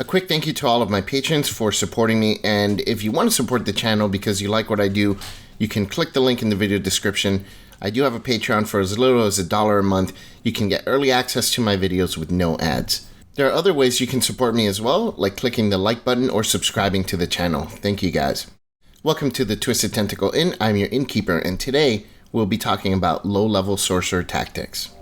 A quick thank you to all of my patrons for supporting me, and if you want to support the channel because you like what I do, you can click the link in the video description. I do have a Patreon for as little as $1 a month. You can get early access to my videos with no ads. There are other ways you can support me as well, like clicking the like button or subscribing to the channel. Thank you guys. Welcome to the Twisted Tentacle Inn. I'm your innkeeper, and today we'll be talking about low-level sorcerer tactics.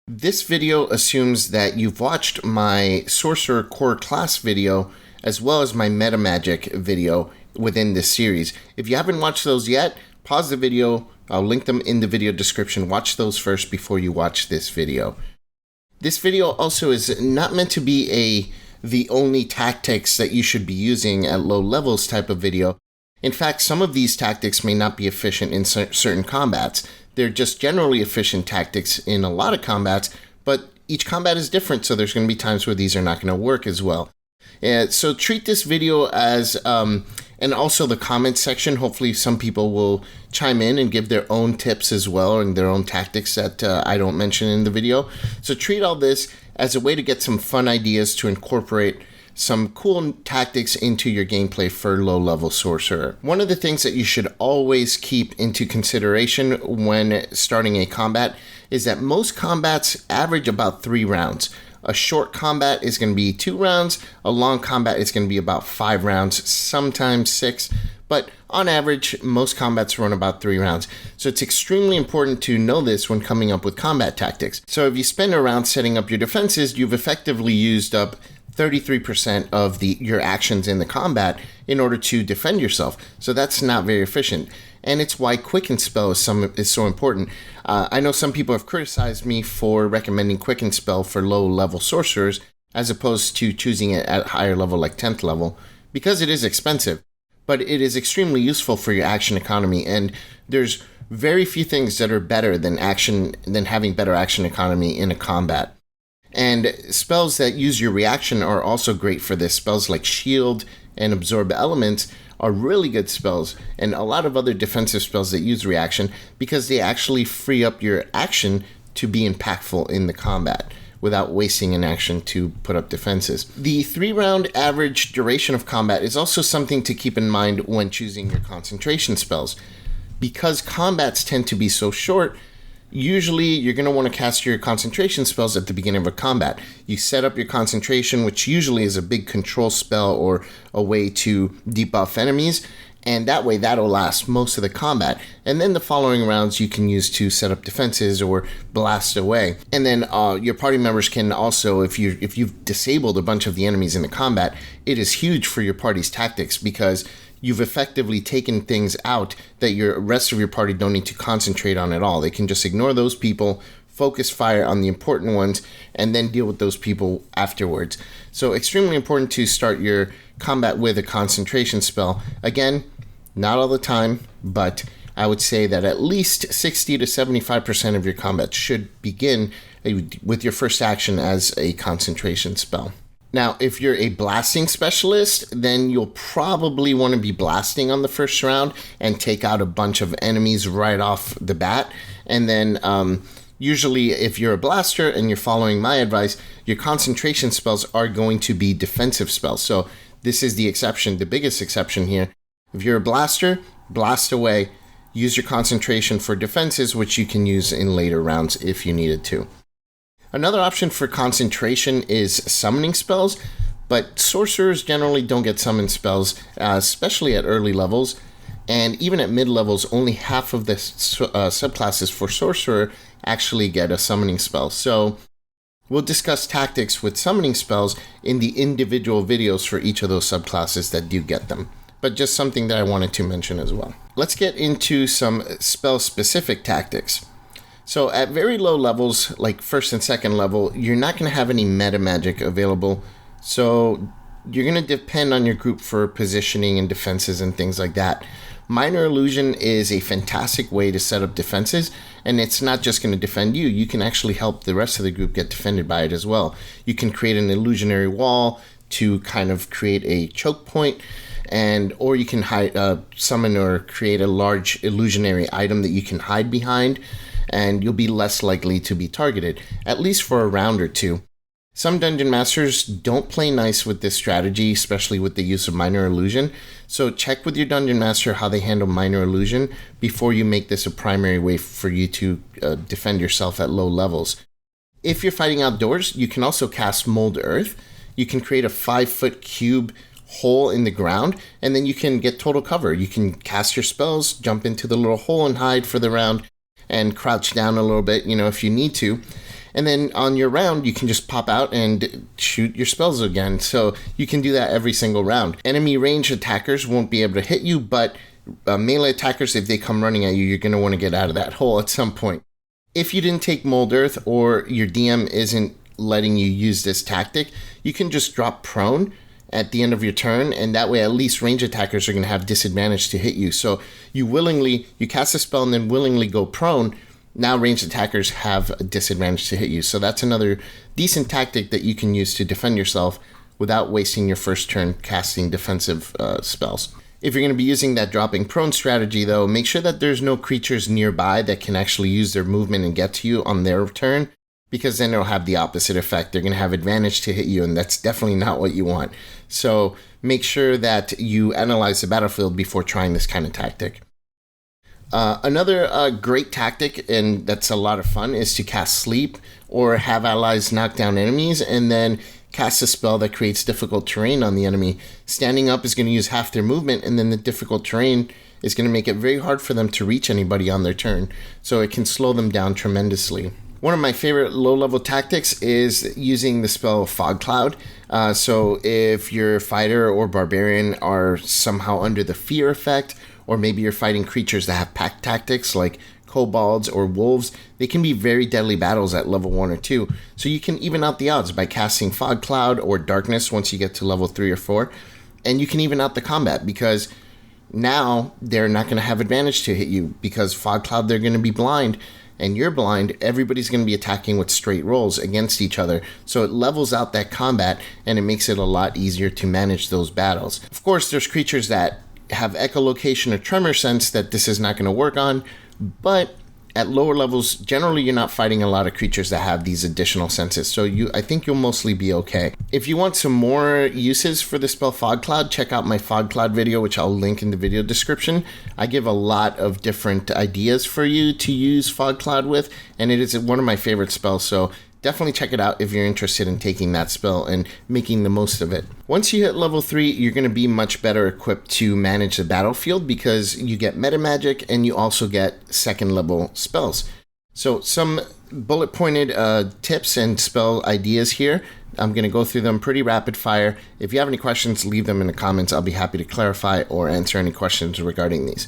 This video assumes that you've watched my Sorcerer core class video as well as my meta magic video within this series. If you haven't watched those yet, pause the video. I'll link them in the video description. Watch those first before you watch this video. This video also is not meant to be the only tactics that you should be using at low levels type of video. In fact, some of these tactics may not be efficient in certain combats. They're just generally efficient tactics in a lot of combats, but each combat is different, so there's going to be times where these are not going to work as well. So treat this video as, and also the comment section, hopefully some people will chime in and give their own tips as well and their own tactics that I don't mention in the video. So treat all this as a way to get some fun ideas to incorporate some cool tactics into your gameplay for low-level sorcerer. One of the things that you should always keep into consideration when starting a combat is that most combats average about 3 rounds. A short combat is going to be 2 rounds, a long combat is going to be about 5 rounds, sometimes 6, but on average, most combats run about 3 rounds. So it's extremely important to know this when coming up with combat tactics. So if you spend a round setting up your defenses, you've effectively used up 33% of your actions in the combat in order to defend yourself. So that's not very efficient. And it's why Quicken spell is so important. I know some people have criticized me for recommending Quicken spell for low-level sorcerers as opposed to choosing it at higher level like 10th level because it is expensive. But it is extremely useful for your action economy, and there's very few things that are better than having better action economy in a combat. And spells that use your reaction are also great for this. Spells like Shield and Absorb Elements are really good spells, and a lot of other defensive spells that use reaction because they actually free up your action to be impactful in the combat without wasting an action to put up defenses. The 3-round average duration of combat is also something to keep in mind when choosing your concentration spells. Because combats tend to be so short, usually you're going to want to cast your concentration spells at the beginning of a combat. You set up your concentration, which usually is a big control spell or a way to debuff enemies, and that way that'll last most of the combat. And then the following rounds you can use to set up defenses or blast away. And then your party members can also, if you've disabled a bunch of the enemies in the combat, it is huge for your party's tactics because you've effectively taken things out that your rest of your party don't need to concentrate on at all. They can just ignore those people, focus fire on the important ones, and then deal with those people afterwards. So extremely important to start your combat with a concentration spell. Again, not all the time, but I would say that at least 60 to 75% of your combat should begin with your first action as a concentration spell. Now, if you're a blasting specialist, then you'll probably want to be blasting on the first round and take out a bunch of enemies right off the bat. And then usually if you're a blaster and you're following my advice, your concentration spells are going to be defensive spells. So this is the exception, the biggest exception here. If you're a blaster, blast away. Use your concentration for defenses, which you can use in later rounds if you needed to. Another option for concentration is summoning spells, but sorcerers generally don't get summoned spells, especially at early levels, and even at mid levels, only half of the subclasses for sorcerer actually get a summoning spell. So we'll discuss tactics with summoning spells in the individual videos for each of those subclasses that do get them, but just something that I wanted to mention as well. Let's get into some spell-specific tactics. So at very low levels, like first and second level, you're not going to have any meta magic available. So you're going to depend on your group for positioning and defenses and things like that. Minor Illusion is a fantastic way to set up defenses, and it's not just going to defend you. You can actually help the rest of the group get defended by it as well. You can create an illusionary wall to kind of create a choke point, or you can summon or create a large illusionary item that you can hide behind, and you'll be less likely to be targeted, at least for a round or two. Some Dungeon Masters don't play nice with this strategy, especially with the use of Minor Illusion, so check with your Dungeon Master how they handle Minor Illusion before you make this a primary way for you to defend yourself at low levels. If you're fighting outdoors, you can also cast Mold Earth. You can create a 5-foot cube hole in the ground, and then you can get total cover. You can cast your spells, jump into the little hole and hide for the round, and crouch down a little bit, if you need to. And then on your round, you can just pop out and shoot your spells again. So you can do that every single round. Enemy range attackers won't be able to hit you, but melee attackers, if they come running at you, you're going to want to get out of that hole at some point. If you didn't take Mold Earth, or your DM isn't letting you use this tactic, you can just drop prone at the end of your turn, and that way at least range attackers are going to have disadvantage to hit you. So you cast a spell and then willingly go prone. Now ranged attackers have a disadvantage to hit you. So that's another decent tactic that you can use to defend yourself without wasting your first turn casting defensive spells. If you're going to be using that dropping prone strategy, though, make sure that there's no creatures nearby that can actually use their movement and get to you on their turn, because then it'll have the opposite effect. They're going to have advantage to hit you, and that's definitely not what you want. So make sure that you analyze the battlefield before trying this kind of tactic. Another great tactic, and that's a lot of fun, is to cast Sleep or have allies knock down enemies and then cast a spell that creates difficult terrain on the enemy. Standing up is going to use half their movement, and then the difficult terrain is going to make it very hard for them to reach anybody on their turn. So it can slow them down tremendously. One of my favorite low-level tactics is using the spell Fog Cloud. So if your fighter or barbarian are somehow under the fear effect, or maybe you're fighting creatures that have pack tactics like kobolds or wolves, they can be very deadly battles at level 1 or 2. So you can even out the odds by casting Fog Cloud or Darkness once you get to level 3 or 4. And you can even out the combat, because now they're not going to have advantage to hit you, because Fog Cloud, they're going to be blind, and you're blind. Everybody's going to be attacking with straight rolls against each other. So it levels out that combat, and it makes it a lot easier to manage those battles. Of course, there's creatures that have echolocation or tremor sense that this is not going to work on, but at lower levels, generally you're not fighting a lot of creatures that have these additional senses, so I think you'll mostly be okay. If you want some more uses for the spell Fog Cloud, check out my Fog Cloud video, which I'll link in the video description. I give a lot of different ideas for you to use Fog Cloud with, and it is one of my favorite spells, so definitely check it out if you're interested in taking that spell and making the most of it. Once you hit level 3, you're going to be much better equipped to manage the battlefield, because you get meta magic and you also get second level spells. So some bullet pointed tips and spell ideas here. I'm going to go through them pretty rapid fire. If you have any questions, leave them in the comments. I'll be happy to clarify or answer any questions regarding these.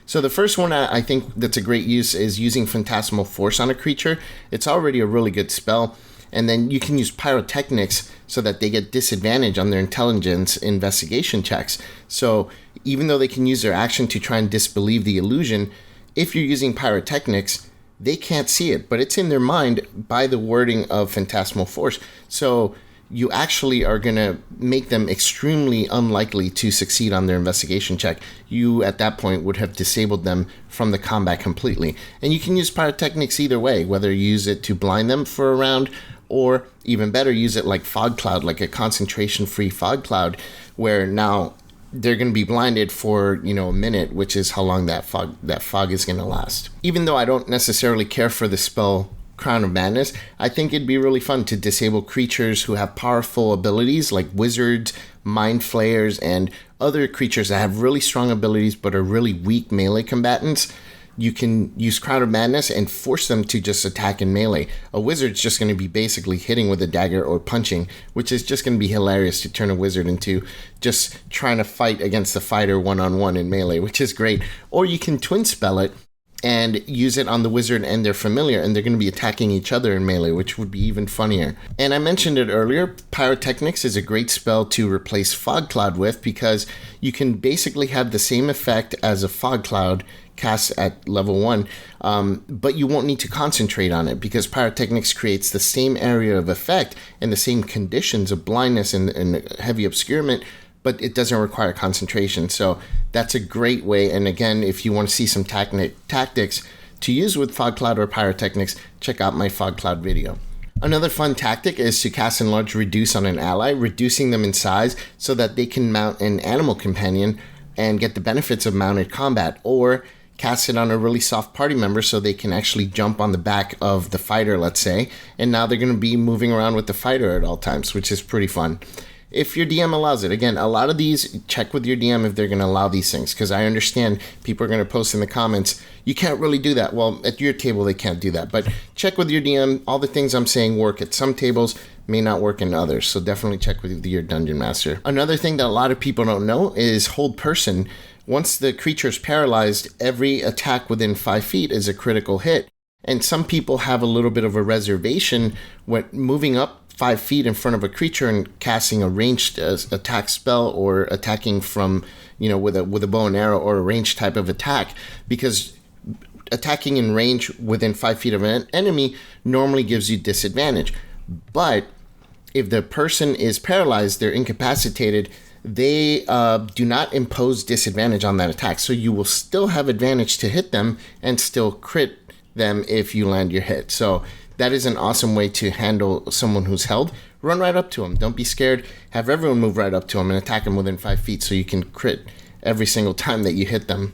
So the first one I think that's a great use is using Phantasmal Force on a creature. It's already a really good spell, and then you can use Pyrotechnics so that they get disadvantage on their intelligence investigation checks. So even though they can use their action to try and disbelieve the illusion, if you're using Pyrotechnics, they can't see it, but it's in their mind by the wording of Phantasmal Force. So you actually are going to make them extremely unlikely to succeed on their investigation check. You, at that point, would have disabled them from the combat completely. And you can use Pyrotechnics either way, whether you use it to blind them for a round, or even better, use it like Fog Cloud, like a concentration-free Fog Cloud, where now they're going to be blinded for, a minute, which is how long that fog is going to last. Even though I don't necessarily care for the spell Crown of Madness, I think it'd be really fun to disable creatures who have powerful abilities like wizards, mind flayers, and other creatures that have really strong abilities but are really weak melee combatants. You can use Crown of Madness and force them to just attack in melee. A wizard's just going to be basically hitting with a dagger or punching, which is just going to be hilarious to turn a wizard into just trying to fight against the fighter one-on-one in melee, which is great. Or you can twin spell it and use it on the wizard and their familiar, and they're going to be attacking each other in melee, which would be even funnier. And I mentioned it earlier, Pyrotechnics is a great spell to replace Fog Cloud with, because you can basically have the same effect as a Fog Cloud cast at level 1, but you won't need to concentrate on it, because Pyrotechnics creates the same area of effect and the same conditions of blindness and heavy obscurement, but it doesn't require concentration. So that's a great way. And again, if you want to see some tactics to use with Fog Cloud or Pyrotechnics, check out my Fog Cloud video. Another fun tactic is to cast Enlarge Reduce on an ally, reducing them in size so that they can mount an animal companion and get the benefits of mounted combat, or cast it on a really soft party member so they can actually jump on the back of the fighter, let's say, and now they're going to be moving around with the fighter at all times, which is pretty fun. If your DM allows it. Again, a lot of these, check with your DM if they're going to allow these things, because I understand people are going to post in the comments, you can't really do that. Well, at your table, they can't do that. But check with your DM. All the things I'm saying work at some tables, may not work in others. So definitely check with your Dungeon Master. Another thing that a lot of people don't know is Hold Person. Once the creature is paralyzed, every attack within 5 feet is a critical hit. And some people have a little bit of a reservation when moving up 5 feet in front of a creature and casting a ranged attack spell, or attacking from, with a bow and arrow or a ranged type of attack, because attacking in range within 5 feet of an enemy normally gives you disadvantage. But if the person is paralyzed, they're incapacitated, they do not impose disadvantage on that attack. So you will still have advantage to hit them and still crit them if you land your hit. So that is an awesome way to handle someone who's held. Run right up to them. Don't be scared. Have everyone move right up to them and attack them within 5 feet so you can crit every single time that you hit them.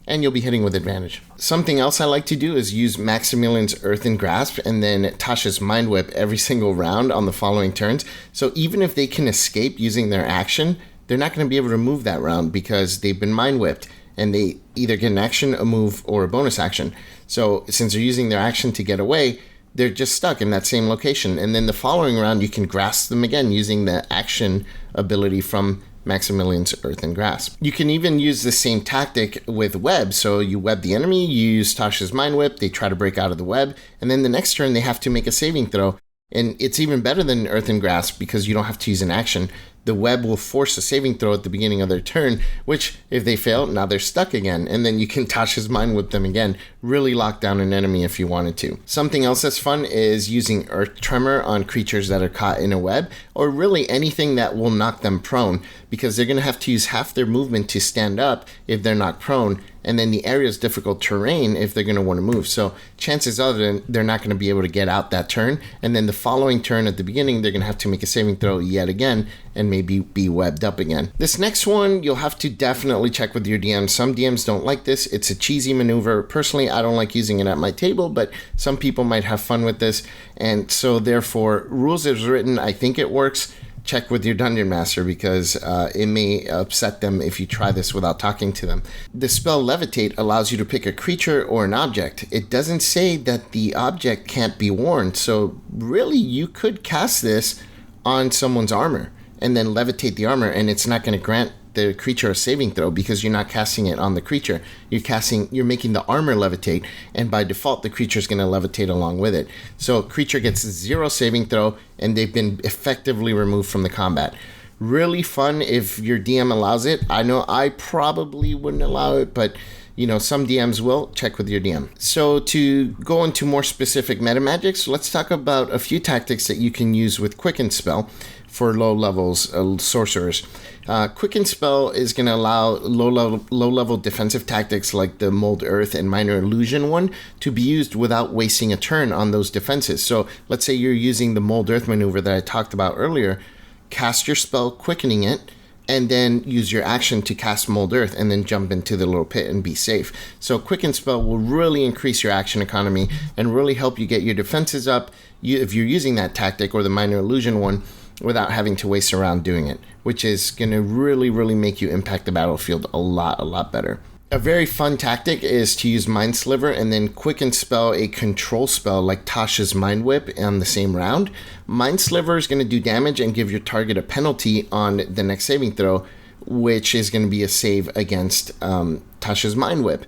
And you'll be hitting with advantage. Something else I like to do is use Maximilian's Earthen Grasp and then Tasha's Mind Whip every single round on the following turns. So even if they can escape using their action, they're not going to be able to move that round because they've been Mind Whipped. And they either get an action, a move, or a bonus action. So since they're using their action to get away, they're just stuck in that same location. And then the following round, you can grasp them again using the action ability from Maximilian's Earthen Grasp. You can even use the same tactic with web. So you web the enemy, you use Tasha's Mind Whip, they try to break out of the web, and then the next turn they have to make a saving throw. And it's even better than Earthen Grasp because you don't have to use an action. The web will force a saving throw at the beginning of their turn, which, if they fail, now they're stuck again. And then you can Tasha's Mind Whip them again. Really lock down an enemy if you wanted to. Something else that's fun is using Earth Tremor on creatures that are caught in a web, or really anything that will knock them prone, because they're going to have to use half their movement to stand up if they're knocked prone, and then the area is difficult terrain if they're going to want to move. So chances are they're not going to be able to get out that turn, and then the following turn at the beginning, they're going to have to make a saving throw yet again, and maybe be webbed up again. This next one, you'll have to definitely check with your DM. Some DMs don't like this. It's a cheesy maneuver. Personally, I don't like using it at my table, but some people might have fun with this, and so therefore, rules as written, I think it works. Check with your Dungeon Master because it may upset them if you try this without talking to them. The spell Levitate allows you to pick a creature or an object. It doesn't say that the object can't be worn, so really you could cast this on someone's armor and then levitate the armor, and it's not going to grant the creature a saving throw because you're not casting it on the creature. You're making the armor levitate, and by default the creature is going to levitate along with it. So creature gets 0 saving throw, and they've been effectively removed from the combat. Really fun if your DM allows it. I know I probably wouldn't allow it, but some DMs will. Check with your DM. So to go into more specific meta magics, let's talk about a few tactics that you can use with Quicken spell for low levels sorcerers. Quicken spell is going to allow low level defensive tactics like the Mold Earth and Minor Illusion one to be used without wasting a turn on those defenses. So let's say you're using the Mold Earth maneuver that I talked about earlier. Cast your spell, quickening it, and then use your action to cast Mold Earth and then jump into the little pit and be safe. So Quicken spell will really increase your action economy and really help you get your defenses up if you're using that tactic or the Minor Illusion one without having to waste around doing it, which is going to really, really make you impact the battlefield a lot better. A very fun tactic is to use Mind Sliver and then Quicken spell a control spell like Tasha's Mind Whip on the same round. Mind Sliver is going to do damage and give your target a penalty on the next saving throw, which is going to be a save against Tasha's Mind Whip.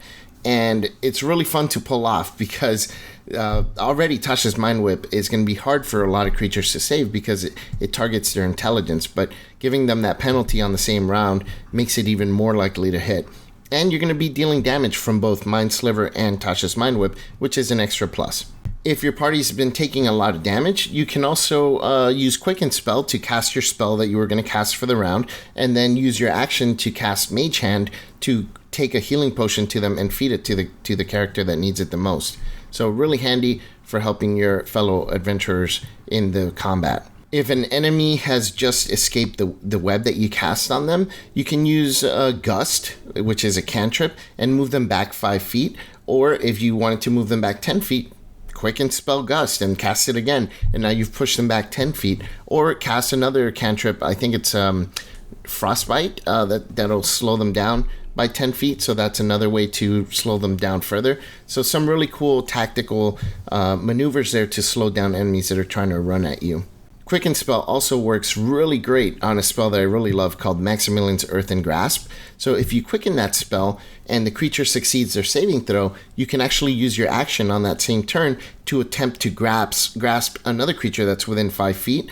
And it's really fun to pull off because already Tasha's Mind Whip is going to be hard for a lot of creatures to save because it targets their intelligence. But giving them that penalty on the same round makes it even more likely to hit. And you're going to be dealing damage from both Mind Sliver and Tasha's Mind Whip, which is an extra plus. If your party's been taking a lot of damage, you can also use Quicken spell to cast your spell that you were going to cast for the round, and then use your action to cast Mage Hand to take a healing potion to them and feed it to the character that needs it the most. So really handy for helping your fellow adventurers in the combat. If an enemy has just escaped the web that you cast on them, you can use Gust, which is a cantrip, and move them back 5 feet. Or if you wanted to move them back 10 feet, Quicken spell Gust and cast it again, and now you've pushed them back 10 feet. Or cast another cantrip, I think it's Frostbite, that'll slow them down by 10 feet, so that's another way to slow them down further. So some really cool tactical maneuvers there to slow down enemies that are trying to run at you. Quicken spell also works really great on a spell that I really love called Maximilian's Earthen Grasp. So if you quicken that spell and the creature succeeds their saving throw, you can actually use your action on that same turn to attempt to grasp another creature that's within 5 feet.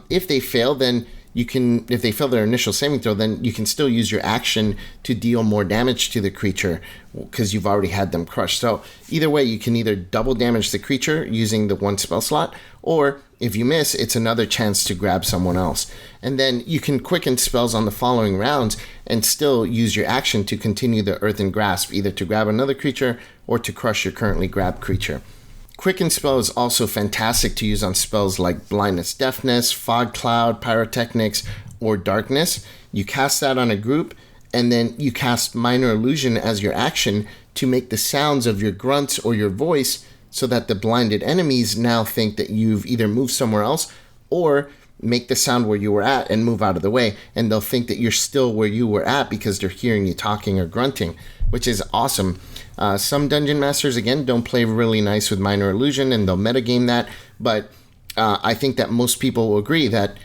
If they fail, then if they fail their initial saving throw, then you can still use your action to deal more damage to the creature because you've already had them crushed. So either way, you can either double damage the creature using the 1 spell slot, or if you miss, it's another chance to grab someone else. And then you can quicken spells on the following rounds and still use your action to continue the Earthen Grasp, either to grab another creature or to crush your currently grabbed creature. Quicken spell is also fantastic to use on spells like Blindness, Deafness, Fog Cloud, Pyrotechnics, or Darkness. You cast that on a group, and then you cast Minor Illusion as your action to make the sounds of your grunts or your voice so that the blinded enemies now think that you've either moved somewhere else or make the sound where you were at and move out of the way, and they'll think that you're still where you were at because they're hearing you talking or grunting, which is awesome. Some Dungeon Masters, again, don't play really nice with Minor Illusion, and they'll metagame that, but I think that most people will agree that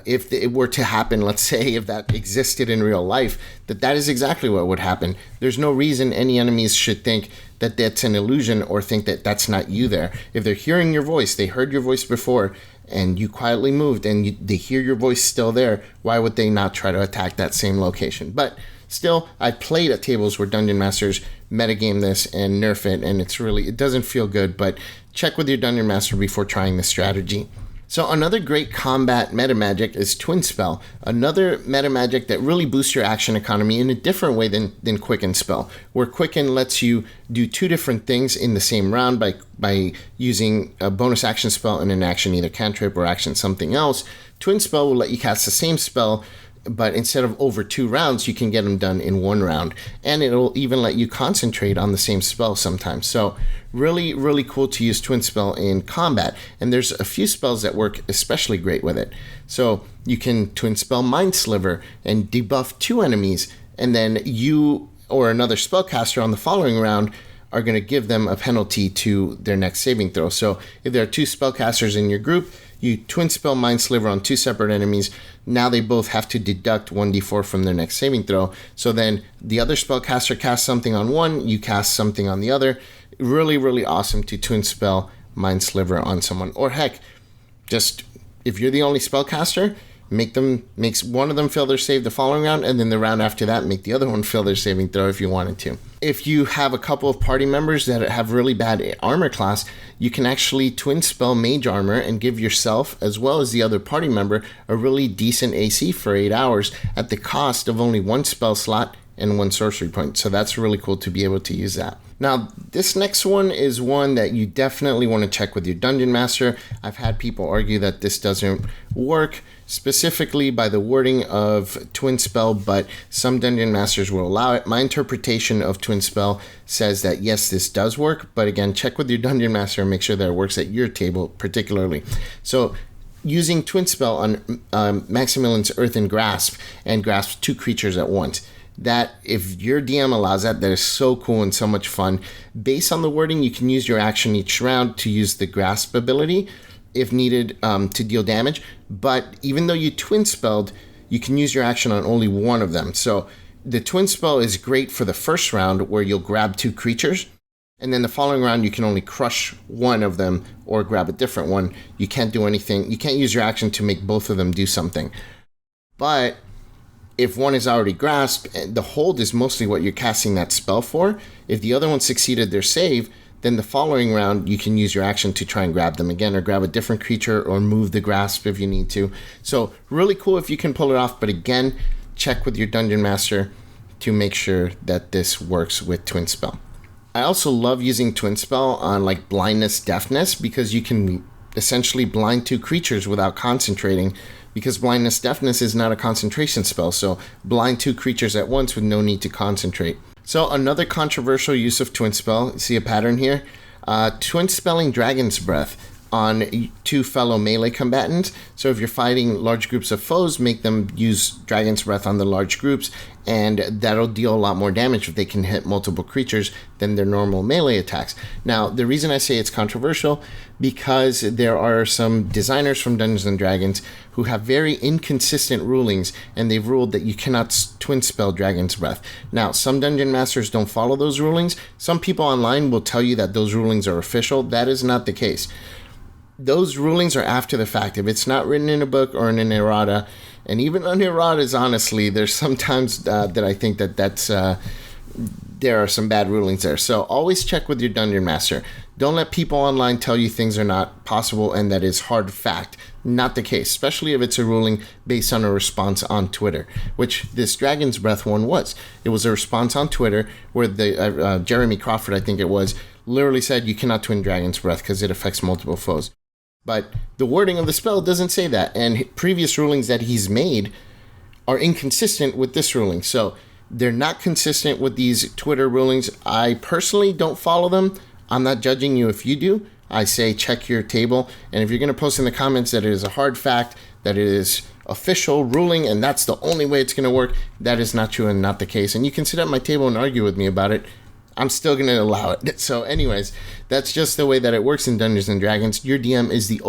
if it were to happen, let's say if that existed in real life, that is exactly what would happen. There's no reason any enemies should think that that's an illusion or think that that's not you there. If they're hearing your voice, they heard your voice before, and you quietly moved, and they hear your voice still there, why would they not try to attack that same location? But still, I've played at tables where Dungeon Masters metagame this and nerf it, and it doesn't feel good, but check with your Dungeon Master before trying this strategy. So another great combat meta magic is Twin Spell, another meta magic that really boosts your action economy in a different way than Quicken Spell, where Quicken lets you do 2 different things in the same round by using a bonus action spell and an action either cantrip or action something else. Twin Spell will let you cast the same spell, but instead of over 2 rounds, you can get them done in 1 round. And it'll even let you concentrate on the same spell sometimes. So really, really cool to use Twin Spell in combat. And there's a few spells that work especially great with it. So you can Twin Spell Mind Sliver and debuff 2 enemies. And then you or another spellcaster on the following round are going to give them a penalty to their next saving throw. So if there are 2 spellcasters in your group, you Twin Spell Mind Sliver on 2 separate enemies. Now they both have to deduct 1d4 from their next saving throw. So then the other spellcaster casts something on one, you cast something on the other. Really, really awesome to Twin Spell Mind Sliver on someone. Or heck, just if you're the only spellcaster, makes one of them fail their save the following round, and then the round after that, make the other one fail their saving throw if you wanted to. If you have a couple of party members that have really bad armor class, you can actually Twin Spell Mage Armor and give yourself, as well as the other party member, a really decent AC for 8 hours at the cost of only 1 spell slot and 1 sorcery point. So that's really cool to be able to use that. Now, this next one is one that you definitely want to check with your Dungeon Master. I've had people argue that this doesn't work specifically by the wording of Twin Spell, but some Dungeon Masters will allow it. My interpretation of Twin Spell says that yes, this does work, but again, check with your Dungeon Master and make sure that it works at your table particularly. So using Twin Spell on Maximilian's Earthen Grasp and grasp 2 creatures at once. That, if your DM allows that is so cool and so much fun. Based on the wording, you can use your action each round to use the grasp ability if needed to deal damage. But even though you Twin Spelled, you can use your action on only one of them. So the twin spell is great for the first round where you'll grab 2 creatures, and then the following round you can only crush one of them or grab a different one. You can't do anything. You can't use your action to make both of them do something. But if one is already grasped, the hold is mostly what you're casting that spell for. If the other one succeeded their save, then the following round you can use your action to try and grab them again, or grab a different creature, or move the grasp if you need to. So really cool if you can pull it off, but again, check with your Dungeon Master to make sure that this works with Twin Spell. I also love using Twin Spell on like blindness, deafness, because you can essentially blind 2 creatures without concentrating, because blindness, deafness is not a concentration spell, so blind 2 creatures at once with no need to concentrate. So another controversial use of Twin Spell, see a pattern here? Twin Spelling Dragon's Breath on 2 fellow melee combatants. So if you're fighting large groups of foes, make them use Dragon's Breath on the large groups, and that'll deal a lot more damage if they can hit multiple creatures than their normal melee attacks. Now, the reason I say it's controversial, because there are some designers from Dungeons & Dragons who have very inconsistent rulings, and they've ruled that you cannot twin spell Dragon's Breath. Now, some Dungeon Masters don't follow those rulings. Some people online will tell you that those rulings are official. That is not the case. Those rulings are after the fact. If it's not written in a book or in an errata, and even on erratas, honestly, there's sometimes that I think that's there are some bad rulings there. So always check with your Dungeon Master. Don't let people online tell you things are not possible and that is hard fact. Not the case, especially if it's a ruling based on a response on Twitter, which this Dragon's Breath one was. It was a response on Twitter where the Jeremy Crawford, I think it was, literally said you cannot twin Dragon's Breath because it affects multiple foes. But the wording of the spell doesn't say that, and previous rulings that he's made are inconsistent with this ruling. So they're not consistent with these Twitter rulings. I personally don't follow them. I'm not judging you if you do. I say check your table, and if you're going to post in the comments that it is a hard fact, that it is official ruling, and that's the only way it's going to work, that is not true and not the case. And you can sit at my table and argue with me about it. I'm still going to allow it. So anyways, that's just the way that it works in Dungeons & Dragons. Your DM is the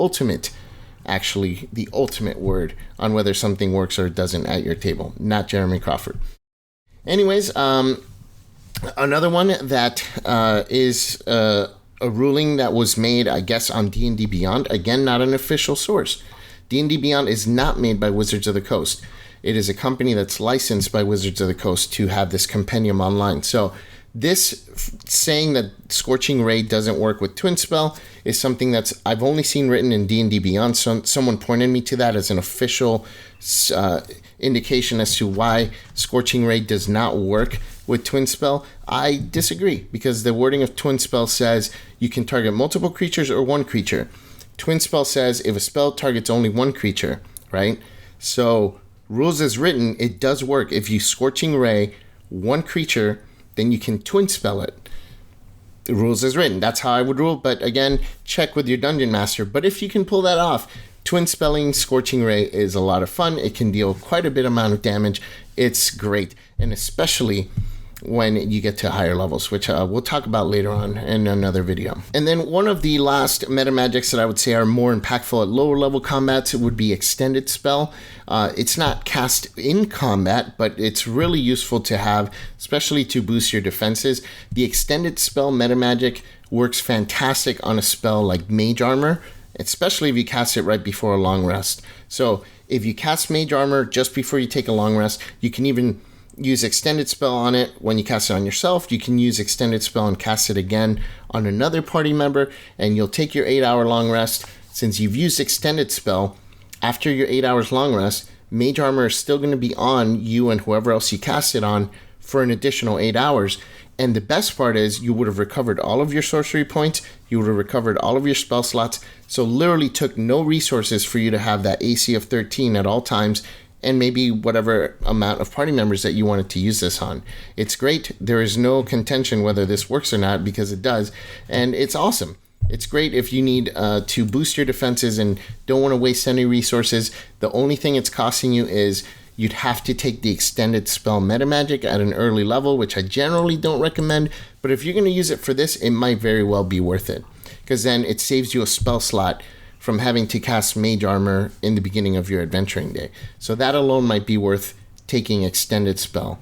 ultimate word on whether something works or doesn't at your table, not Jeremy Crawford. Anyways, another one that is a ruling that was made, I guess, on D&D Beyond. Again, not an official source. D&D Beyond is not made by Wizards of the Coast. It is a company that's licensed by Wizards of the Coast to have this compendium online. So this saying that Scorching Ray doesn't work with Twin Spell is something that's I've only seen written in D&D Beyond. Someone pointed me to that as an official indication as to why Scorching Ray does not work with Twin Spell. I disagree, because the wording of Twin Spell says you can target multiple creatures or one creature. Twin Spell says if a spell targets only one creature, right? So rules as written, it does work. If you Scorching Ray one creature, then you can twin spell it. The rules as written. That's how I would rule. But again, check with your Dungeon Master. But if you can pull that off, twin spelling Scorching Ray is a lot of fun. It can deal quite a bit amount of damage. It's great. And especially when you get to higher levels, which we'll talk about later on in another video. And then one of the last meta magics that I would say are more impactful at lower level combats would be Extended Spell. It's not cast in combat, but it's really useful to have, especially to boost your defenses. The Extended Spell meta magic works fantastic on a spell like Mage Armor, especially if you cast it right before a long rest. So if you cast Mage Armor just before you take a long rest, you can even use Extended Spell on it when you cast it on yourself. You can use Extended Spell and cast it again on another party member, and you'll take your 8-hour long rest. Since you've used Extended Spell, after your 8 hours long rest, Mage Armor is still going to be on you and whoever else you cast it on for an additional 8 hours. And the best part is you would have recovered all of your sorcery points, you would have recovered all of your spell slots, so literally took no resources for you to have that AC of 13 at all times, and maybe whatever amount of party members that you wanted to use this on. It's great. There is no contention whether this works or not, because it does, and it's awesome. It's great if you need to boost your defenses and don't want to waste any resources. The only thing it's costing you is you'd have to take the Extended Spell meta magic at an early level, which I generally don't recommend, but if you're going to use it for this, it might very well be worth it, because then it saves you a spell slot from having to cast Mage Armor in the beginning of your adventuring day. So that alone might be worth taking Extended Spell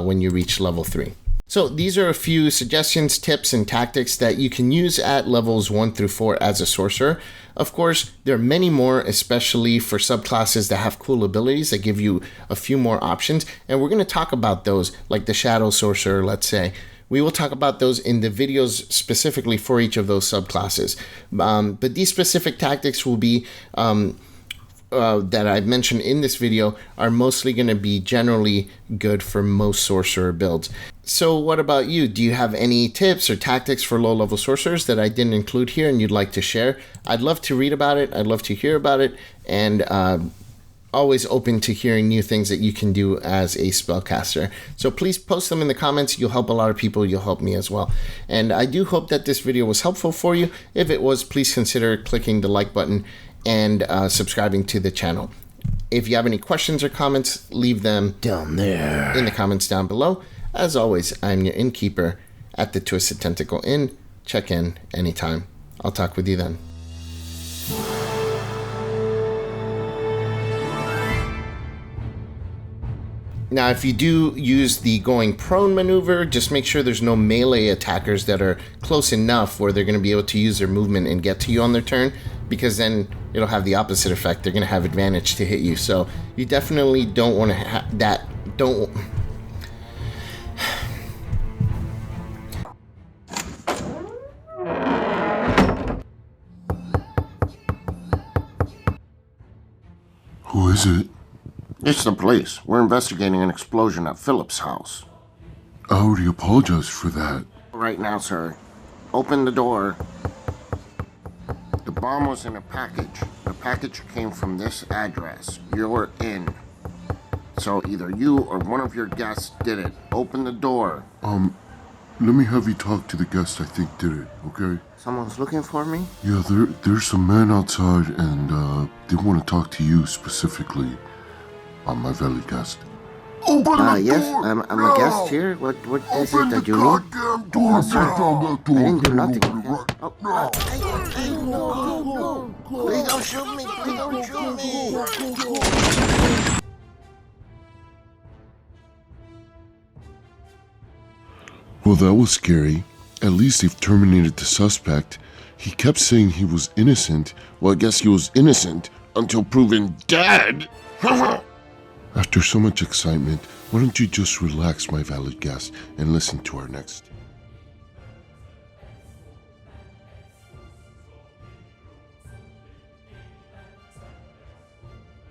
when you reach level 3. So these are a few suggestions, tips, and tactics that you can use at levels 1 through 4 as a sorcerer. Of course, there are many more, especially for subclasses that have cool abilities that give you a few more options. And we're going to talk about those, like the Shadow Sorcerer, let's say. We will talk about those in the videos specifically for each of those subclasses. But these specific tactics will be that I've mentioned in this video are mostly going to be generally good for most sorcerer builds. So what about you? Do you have any tips or tactics for low-level sorcerers that I didn't include here and you'd like to share? I'd love to read about it. I'd love to hear about it, and always open to hearing new things that you can do as a spellcaster. So please post them in the comments. You'll help a lot of people. You'll help me as well. And I do hope that this video was helpful for you. If it was, please consider clicking the like button and subscribing to the channel. If you have any questions or comments, leave them down there in the comments down below. As always, I'm your innkeeper at the Twisted Tentacle Inn. Check in anytime. I'll talk with you then. Now, if you do use the going prone maneuver, just make sure there's no melee attackers that are close enough where they're going to be able to use their movement and get to you on their turn, because then it'll have the opposite effect. They're going to have advantage to hit you. So you definitely don't want to have that. Don't. Who is it? It's the police. We're investigating an explosion at Philip's house. I already apologized for that. Right now, sir. Open the door. The bomb was in a package. The package came from this address. You're in. So either you or one of your guests did it. Open the door. Let me have you talk to the guest I think did it, okay? Someone's looking for me? Yeah, there's some men outside, and they want to talk to you specifically. I'm my valet guest. Open the Yes, door! I'm a guest here. What is it that you need? Goddamn door! Sir, I didn't do nothing. No. No. Please don't shoot me. Please don't shoot me. Well, that was scary. At least they've terminated the suspect. He kept saying he was innocent. Well, I guess he was innocent until proven dead. After so much excitement, why don't you just relax, my valet guest, and listen to our next